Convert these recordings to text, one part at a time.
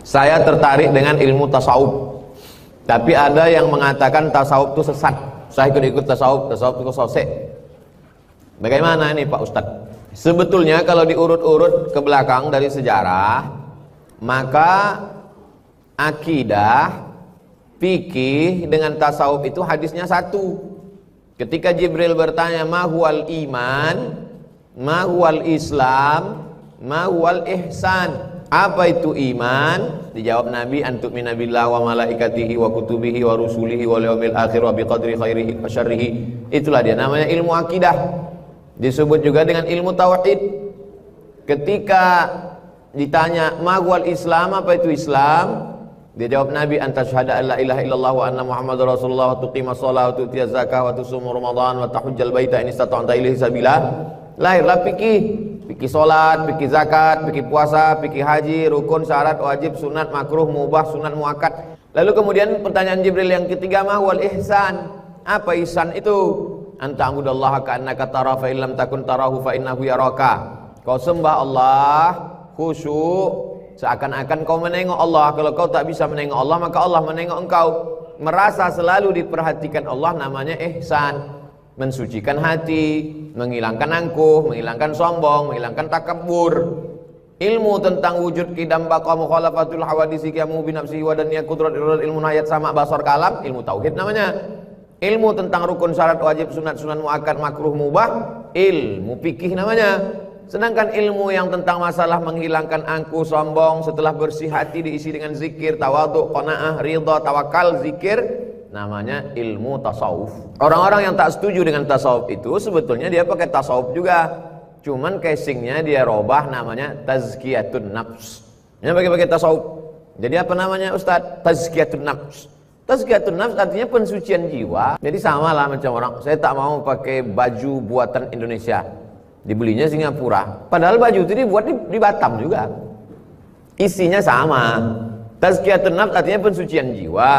Saya tertarik dengan ilmu tasawuf. Tapi ada yang mengatakan tasawuf itu sesat. Saya ikut-ikut tasawuf itu sosek. Bagaimana ini Pak Ustadz? Sebetulnya kalau diurut-urut ke belakang dari sejarah, maka akidah, fikih dengan tasawuf itu hadisnya satu. Ketika Jibril bertanya, ma huwal iman, ma huwal islam, ma huwal ihsan. Apa itu iman? Dijawab Nabi, antuk minabillah wa malaikatihi wa kutubihi wa rusulihi wa yaumil akhir wa biqadri khairihi wa syarrihi. Itulah dia namanya ilmu akidah. Disebut juga dengan ilmu tauhid. Ketika ditanya ma huwal islam, apa itu Islam? Dia jawab Nabi, anta syahada an la ilaha illallah wa anna muhammadar rasulullah wa tuqima shalah wa tu'tiya zakah wa tusumu ramadan wa tahujjal baita in istata'ta ilaihi sabila. Lahirlah fikih solat, fikih zakat, fikih puasa, fikih haji, rukun, syarat, wajib, sunat, makruh, mubah, sunat, muakkad. Lalu kemudian pertanyaan Jibril yang ketiga, ma wal ihsan. Apa ihsan itu? Anta abudallaha ka'annaka tara fa illam takun tarahu fa innahu yaraka. Kau sembah Allah khusyuk seakan-akan kau menengok Allah. Kalau kau tak bisa menengok Allah, maka Allah menengok engkau. Merasa selalu diperhatikan Allah namanya ihsan. Mensucikan hati, menghilangkan angkuh, menghilangkan sombong, menghilangkan takabur. Ilmu tentang wujud qidam baqa mukhalafatul hawadisi qiyamu bi nafsihi wa daniyah qudrat ilmu hayat sama basar kalam, ilmu tauhid namanya. Ilmu tentang rukun syarat wajib sunat sunan muakkad makruh mubah, ilmu fikih namanya. Sedangkan ilmu yang tentang masalah menghilangkan angkuh sombong setelah bersih hati diisi dengan zikir, tawadhu, qanaah, ridha, tawakal, zikir, namanya ilmu tasawuf. Orang-orang yang tak setuju dengan tasawuf itu sebetulnya dia pakai tasawuf juga, cuman casingnya dia robah namanya tazkiyatun nafs. Dia pakai tasawuf. Jadi apa namanya Ustadz? Tazkiyatun nafs. Tazkiyatun nafs artinya pensucian jiwa. Jadi sama lah macam orang, saya tak mau pakai baju buatan Indonesia, dibelinya Singapura. Padahal baju itu dibuat di Batam juga. Isinya sama. Tazkiyatun nafs artinya pensucian jiwa.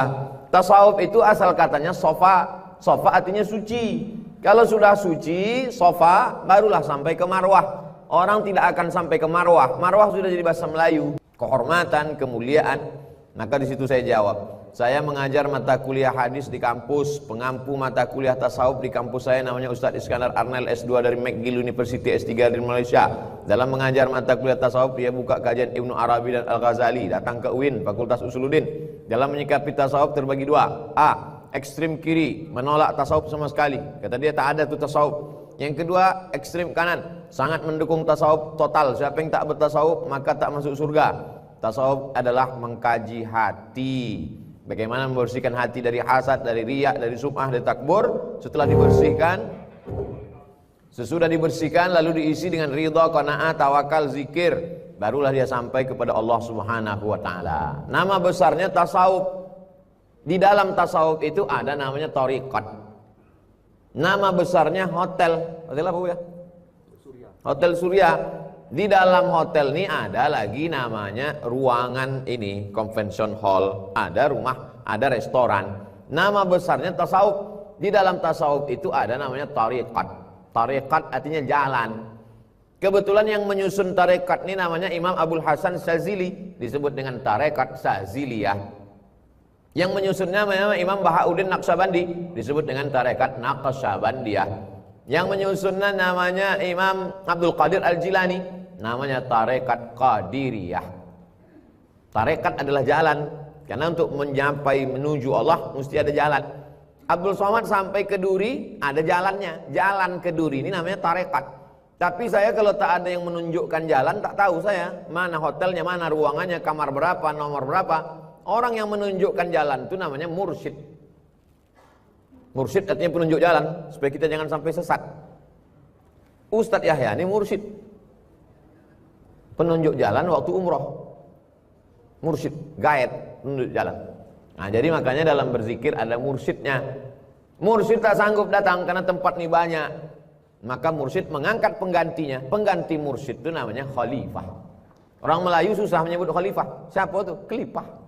Tasawuf itu asal katanya sofa. Sofa artinya suci. Kalau sudah suci, sofa, barulah sampai ke marwah. Orang tidak akan sampai ke marwah. Marwah sudah jadi bahasa Melayu. Kehormatan, kemuliaan. Maka di situ saya jawab. Saya mengajar mata kuliah hadis di kampus. Pengampu mata kuliah tasawuf di kampus saya namanya Ustadz Iskandar Arnel S2 dari McGill University, S3 dari Malaysia. Dalam mengajar mata kuliah tasawuf, dia buka kajian Ibnu Arabi dan Al-Ghazali. Datang ke UIN, Fakultas Usuluddin. Dalam menyikapi tasawuf terbagi dua. A, ekstrim kiri, menolak tasawuf sama sekali. Kata dia tak ada tuh tasawuf. Yang kedua, ekstrim kanan, sangat mendukung tasawuf total. Siapa yang tak bertasawuf maka tak masuk surga. Tasawuf adalah mengkaji hati. Bagaimana membersihkan hati dari hasad, dari riya, dari sum'ah, dari takbur. Setelah dibersihkan, sesudah dibersihkan lalu diisi dengan ridha, qanaah, tawakal, zikir, barulah dia sampai kepada Allah Subhanahu wa taala. Nama besarnya tasawuf. Di dalam tasawuf itu ada namanya thariqat. Nama besarnya hotel. Hotel apa ya? Surya. Hotel Surya. Di dalam hotel ini ada lagi namanya ruangan ini, convention hall, ada rumah, ada restoran. Nama besarnya tasawuf. Di dalam tasawuf itu ada namanya thariqat. Thariqat artinya jalan. Kebetulan yang menyusun tarekat ini namanya Imam Abul Hasan Syazili, disebut dengan tarekat Syaziliyah. Yang menyusunnya namanya Imam Bahauddin Naqsyabandi, disebut dengan tarekat Naqsyabandiyah. Yang menyusunnya namanya Imam Abdul Qadir Al-Jilani, namanya tarekat Qadiriyah. Tarekat adalah jalan, karena untuk mencapai menuju Allah mesti ada jalan. Abdul Somad sampai ke Duri ada jalannya. Jalan ke Duri ini namanya tarekat. Tapi saya kalau tak ada yang menunjukkan jalan, tak tahu saya mana hotelnya, mana ruangannya, kamar berapa, nomor berapa. Orang yang menunjukkan jalan itu namanya mursyid. Mursyid artinya penunjuk jalan, supaya kita jangan sampai sesat. Ustadz Yahya ini mursyid, penunjuk jalan waktu umroh. Mursyid, guide, penunjuk jalan. Nah jadi makanya dalam berzikir ada mursyidnya. Mursyid tak sanggup datang karena tempat ini banyak, maka mursyid mengangkat penggantinya. Pengganti mursyid itu namanya khalifah. Orang Melayu susah menyebut khalifah. Siapa tuh? Kelipah.